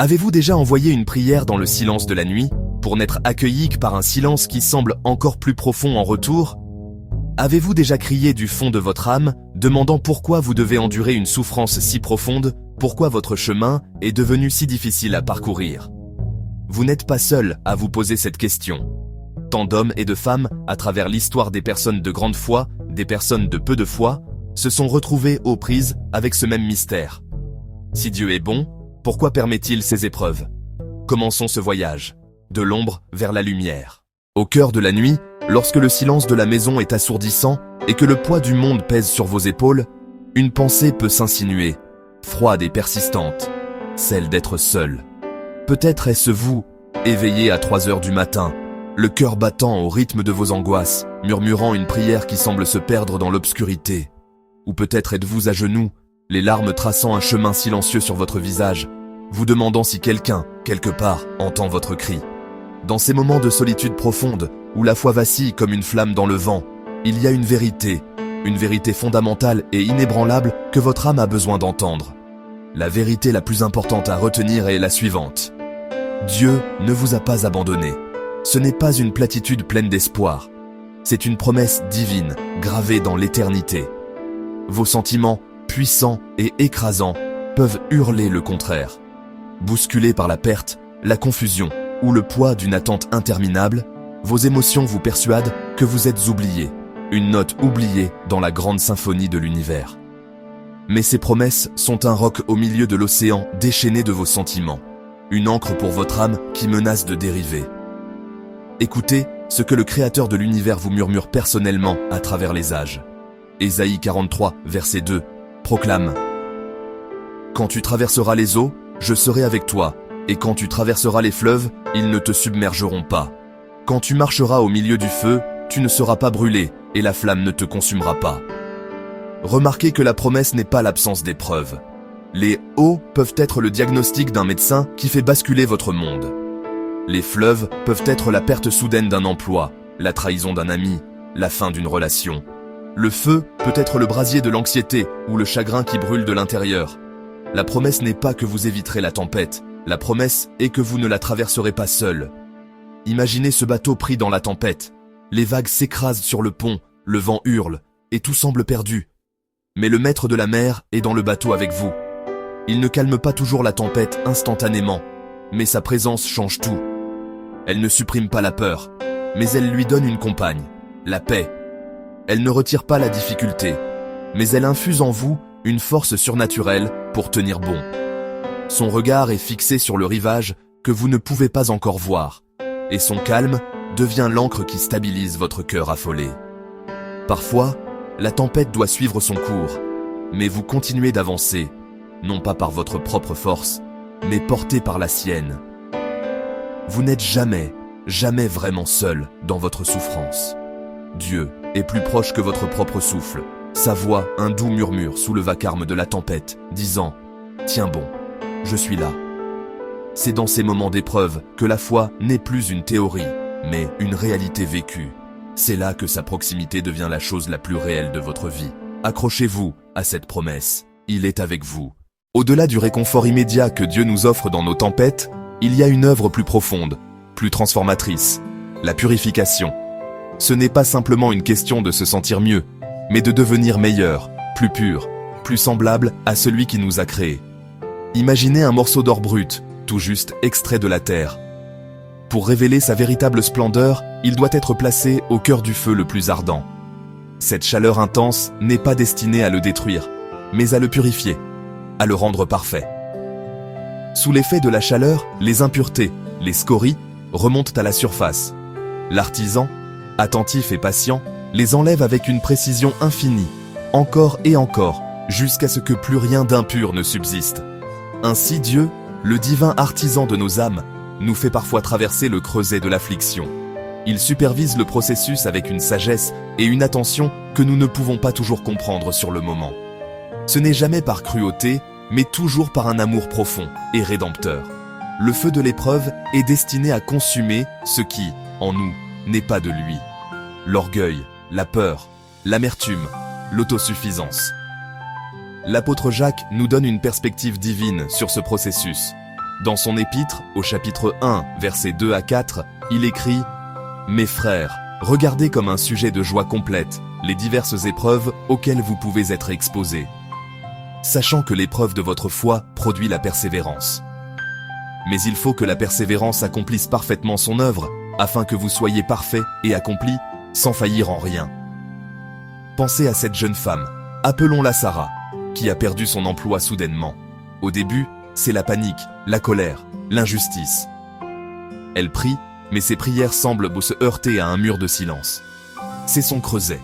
Avez-vous déjà envoyé une prière dans le silence de la nuit, pour n'être accueilli que par un silence qui semble encore plus profond en retour? Avez-vous déjà crié du fond de votre âme, demandant pourquoi vous devez endurer une souffrance si profonde, pourquoi votre chemin est devenu si difficile à parcourir? Vous n'êtes pas seul à vous poser cette question. Tant d'hommes et de femmes, à travers l'histoire des personnes de grande foi, des personnes de peu de foi, se sont retrouvés aux prises avec ce même mystère. Si Dieu est bon, pourquoi permet-il ces épreuves? Commençons ce voyage, de l'ombre vers la lumière. Au cœur de la nuit, lorsque le silence de la maison est assourdissant et que le poids du monde pèse sur vos épaules, une pensée peut s'insinuer, froide et persistante, celle d'être seul. Peut-être est-ce vous, éveillé à 3 heures du matin, le cœur battant au rythme de vos angoisses, murmurant une prière qui semble se perdre dans l'obscurité. Ou peut-être êtes-vous à genoux, les larmes traçant un chemin silencieux sur votre visage, vous demandant si quelqu'un, quelque part, entend votre cri. Dans ces moments de solitude profonde, où la foi vacille comme une flamme dans le vent, il y a une vérité fondamentale et inébranlable que votre âme a besoin d'entendre. La vérité la plus importante à retenir est la suivante. Dieu ne vous a pas abandonné. Ce n'est pas une platitude pleine d'espoir. C'est une promesse divine, gravée dans l'éternité. Vos sentiments, puissants et écrasants, peuvent hurler le contraire. Bousculés par la perte, la confusion ou le poids d'une attente interminable, vos émotions vous persuadent que vous êtes oublié, une note oubliée dans la grande symphonie de l'univers. Mais ces promesses sont un roc au milieu de l'océan déchaîné de vos sentiments, une ancre pour votre âme qui menace de dériver. Écoutez ce que le Créateur de l'univers vous murmure personnellement à travers les âges. Ésaïe 43, verset 2, proclame « Quand tu traverseras les eaux, je serai avec toi, et quand tu traverseras les fleuves, ils ne te submergeront pas. Quand tu marcheras au milieu du feu, tu ne seras pas brûlé, et la flamme ne te consumera pas. » Remarquez que la promesse n'est pas l'absence d'épreuves. Les eaux peuvent être le diagnostic d'un médecin qui fait basculer votre monde. Les fleuves peuvent être la perte soudaine d'un emploi, la trahison d'un ami, la fin d'une relation. Le feu peut être le brasier de l'anxiété ou le chagrin qui brûle de l'intérieur. La promesse n'est pas que vous éviterez la tempête, la promesse est que vous ne la traverserez pas seul. Imaginez ce bateau pris dans la tempête. Les vagues s'écrasent sur le pont, le vent hurle, et tout semble perdu. Mais le maître de la mer est dans le bateau avec vous. Il ne calme pas toujours la tempête instantanément, mais sa présence change tout. Elle ne supprime pas la peur, mais elle lui donne une compagne, la paix. Elle ne retire pas la difficulté, mais elle infuse en vous une force surnaturelle pour tenir bon. Son regard est fixé sur le rivage que vous ne pouvez pas encore voir, et son calme devient l'encre qui stabilise votre cœur affolé. Parfois, la tempête doit suivre son cours, mais vous continuez d'avancer, non pas par votre propre force, mais porté par la sienne. Vous n'êtes jamais vraiment seul dans votre souffrance. Dieu est plus proche que votre propre souffle. Sa voix, un doux murmure sous le vacarme de la tempête, disant « Tiens bon, je suis là ». C'est dans ces moments d'épreuve que la foi n'est plus une théorie, mais une réalité vécue. C'est là que sa proximité devient la chose la plus réelle de votre vie. Accrochez-vous à cette promesse, il est avec vous. Au-delà du réconfort immédiat que Dieu nous offre dans nos tempêtes, il y a une œuvre plus profonde, plus transformatrice, la purification. Ce n'est pas simplement une question de se sentir mieux, mais de devenir meilleur, plus pur, plus semblable à celui qui nous a créés. Imaginez un morceau d'or brut, tout juste extrait de la terre. Pour révéler sa véritable splendeur, il doit être placé au cœur du feu le plus ardent. Cette chaleur intense n'est pas destinée à le détruire, mais à le purifier, à le rendre parfait. Sous l'effet de la chaleur, les impuretés, les scories, remontent à la surface. L'artisan, attentif et patient, les enlève avec une précision infinie, encore et encore, jusqu'à ce que plus rien d'impur ne subsiste. Ainsi Dieu, le divin artisan de nos âmes, nous fait parfois traverser le creuset de l'affliction. Il supervise le processus avec une sagesse et une attention que nous ne pouvons pas toujours comprendre sur le moment. Ce n'est jamais par cruauté, mais toujours par un amour profond et rédempteur. Le feu de l'épreuve est destiné à consumer ce qui, en nous, n'est pas de lui. L'orgueil, la peur, l'amertume, l'autosuffisance. L'apôtre Jacques nous donne une perspective divine sur ce processus. Dans son épître, au chapitre 1, versets 2 à 4, il écrit « Mes frères, regardez comme un sujet de joie complète les diverses épreuves auxquelles vous pouvez être exposés, sachant que l'épreuve de votre foi produit la persévérance. Mais il faut que la persévérance accomplisse parfaitement son œuvre, afin que vous soyez parfaits et accomplis, sans faillir en rien. » Pensez à cette jeune femme, appelons-la Sarah, qui a perdu son emploi soudainement. Au début, c'est la panique, la colère, l'injustice. Elle prie, mais ses prières semblent se heurter à un mur de silence. C'est son creuset.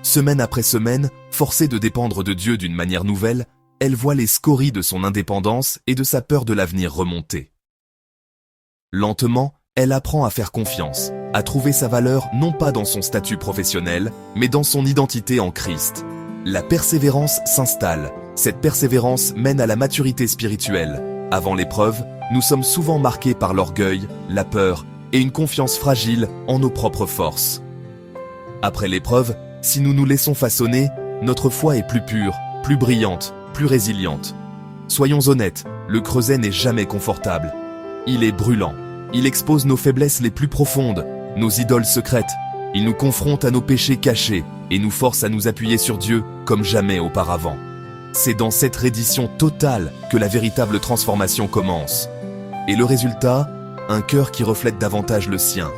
Semaine après semaine, forcée de dépendre de Dieu d'une manière nouvelle, elle voit les scories de son indépendance et de sa peur de l'avenir remonter. Lentement, elle apprend à faire confiance, à trouver sa valeur non pas dans son statut professionnel, mais dans son identité en Christ. La persévérance s'installe. Cette persévérance mène à la maturité spirituelle. Avant l'épreuve, nous sommes souvent marqués par l'orgueil, la peur et une confiance fragile en nos propres forces. Après l'épreuve, si nous nous laissons façonner, notre foi est plus pure, plus brillante, plus résiliente. Soyons honnêtes, le creuset n'est jamais confortable. Il est brûlant. Il expose nos faiblesses les plus profondes, nos idoles secrètes. Il nous confronte à nos péchés cachés et nous force à nous appuyer sur Dieu comme jamais auparavant. C'est dans cette reddition totale que la véritable transformation commence. Et le résultat, un cœur qui reflète davantage le sien.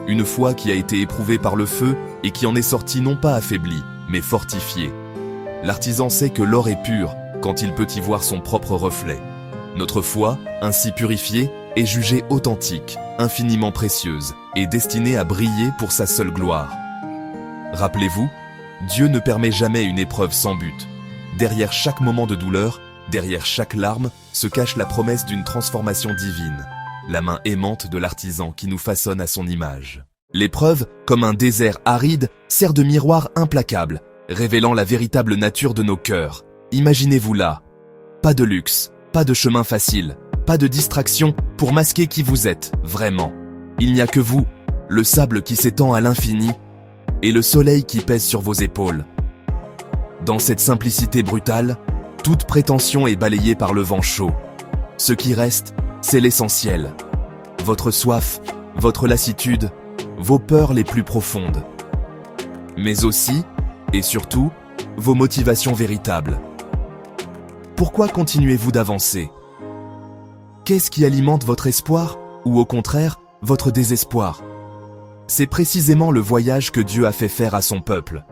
Une foi qui a été éprouvée par le feu et qui en est sortie non pas affaiblie, mais fortifiée. L'artisan sait que l'or est pur quand il peut y voir son propre reflet. Notre foi, ainsi purifiée, est jugée authentique, infiniment précieuse et destinée à briller pour sa seule gloire. Rappelez-vous, Dieu ne permet jamais une épreuve sans but. Derrière chaque moment de douleur, derrière chaque larme, se cache la promesse d'une transformation divine, la main aimante de l'artisan qui nous façonne à son image. L'épreuve, comme un désert aride, sert de miroir implacable, révélant la véritable nature de nos cœurs. Imaginez-vous là. Pas de luxe, pas de chemin facile, pas de distraction pour masquer qui vous êtes, vraiment. Il n'y a que vous, le sable qui s'étend à l'infini, et le soleil qui pèse sur vos épaules. Dans cette simplicité brutale, toute prétention est balayée par le vent chaud. Ce qui reste, c'est l'essentiel. Votre soif, votre lassitude, vos peurs les plus profondes. Mais aussi, et surtout, vos motivations véritables. Pourquoi continuez-vous d'avancer ? Qu'est-ce qui alimente votre espoir, ou au contraire, votre désespoir ? C'est précisément le voyage que Dieu a fait faire à son peuple.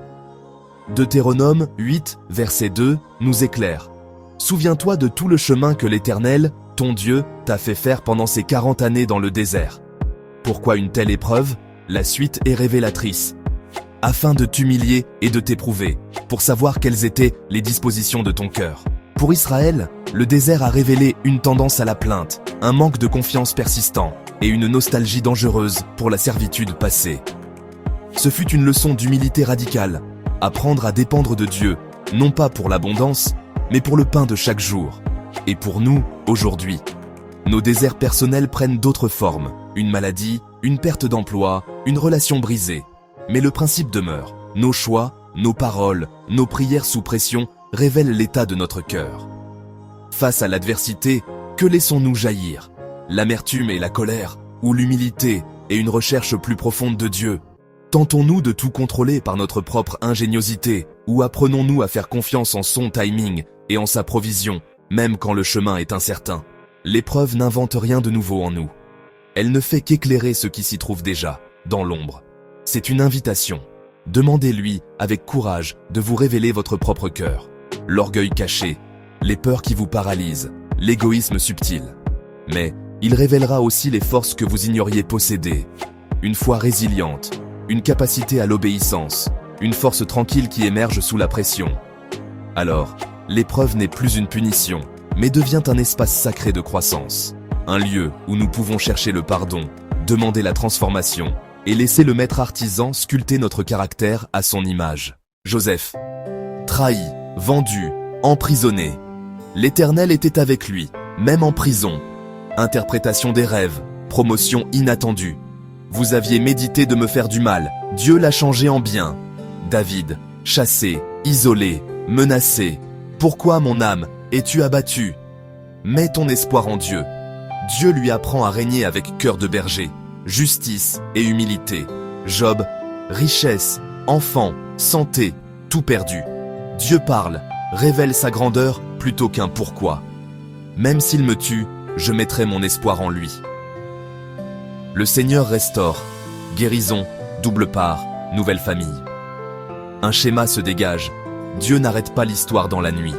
Deutéronome 8, verset 2, nous éclaire. « Souviens-toi de tout le chemin que l'Éternel, ton Dieu, t'a fait faire pendant ces 40 années dans le désert. Pourquoi une telle épreuve ? La suite est révélatrice. Afin de t'humilier et de t'éprouver, pour savoir quelles étaient les dispositions de ton cœur. Pour Israël, le désert a révélé une tendance à la plainte, un manque de confiance persistant et une nostalgie dangereuse pour la servitude passée. Ce fut une leçon d'humilité radicale, apprendre à dépendre de Dieu, non pas pour l'abondance, mais pour le pain de chaque jour. Et pour nous, aujourd'hui, nos déserts personnels prennent d'autres formes, une maladie, une perte d'emploi, une relation brisée. Mais le principe demeure, nos choix, nos paroles, nos prières sous pression révèlent l'état de notre cœur. Face à l'adversité, que laissons-nous jaillir ? L'amertume et la colère, ou l'humilité et une recherche plus profonde de Dieu ? Tentons-nous de tout contrôler par notre propre ingéniosité, ou apprenons-nous à faire confiance en son timing et en sa provision, même quand le chemin est incertain ? L'épreuve n'invente rien de nouveau en nous. Elle ne fait qu'éclairer ce qui s'y trouve déjà, dans l'ombre. C'est une invitation. Demandez-lui, avec courage, de vous révéler votre propre cœur. L'orgueil caché, les peurs qui vous paralysent, l'égoïsme subtil. Mais il révélera aussi les forces que vous ignoriez posséder. Une foi résiliente, une capacité à l'obéissance, une force tranquille qui émerge sous la pression. Alors, l'épreuve n'est plus une punition, mais devient un espace sacré de croissance. Un lieu où nous pouvons chercher le pardon, demander la transformation et laisser le maître artisan sculpter notre caractère à son image. Joseph, trahi, vendu, emprisonné. L'Éternel était avec lui, même en prison. Interprétation des rêves, promotion inattendue. Vous aviez médité de me faire du mal, Dieu l'a changé en bien. David, chassé, isolé, menacé. Pourquoi, mon âme, es-tu abattu ? Mets ton espoir en Dieu. Dieu lui apprend à régner avec cœur de berger, justice et humilité. Job, richesse, enfants, santé, tout perdu. Dieu parle, révèle sa grandeur plutôt qu'un pourquoi. Même s'il me tue, je mettrai mon espoir en lui. Le Seigneur restaure, guérison, double part, nouvelle famille. Un schéma se dégage, Dieu n'arrête pas l'histoire dans la nuit.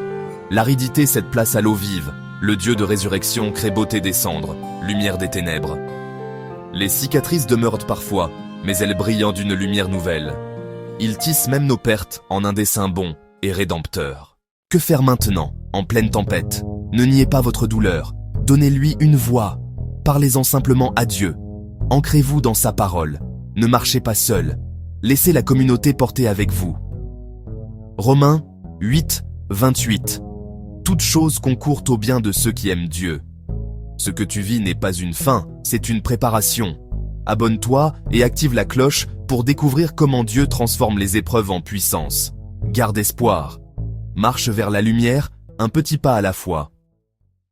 L'aridité cède place à l'eau vive, le Dieu de résurrection crée beauté des cendres, lumière des ténèbres. Les cicatrices demeurent parfois, mais elles brillent d'une lumière nouvelle. Il tisse même nos pertes en un dessein bon et rédempteur. Que faire maintenant, en pleine tempête? Ne niez pas votre douleur, donnez-lui une voix, parlez-en simplement à Dieu. Ancrez-vous dans sa parole, ne marchez pas seul, laissez la communauté porter avec vous. Romains 8, 28. Toute chose concourt au bien de ceux qui aiment Dieu. Ce que tu vis n'est pas une fin, c'est une préparation. Abonne-toi et active la cloche pour découvrir comment Dieu transforme les épreuves en puissance. Garde espoir. Marche vers la lumière, un petit pas à la fois.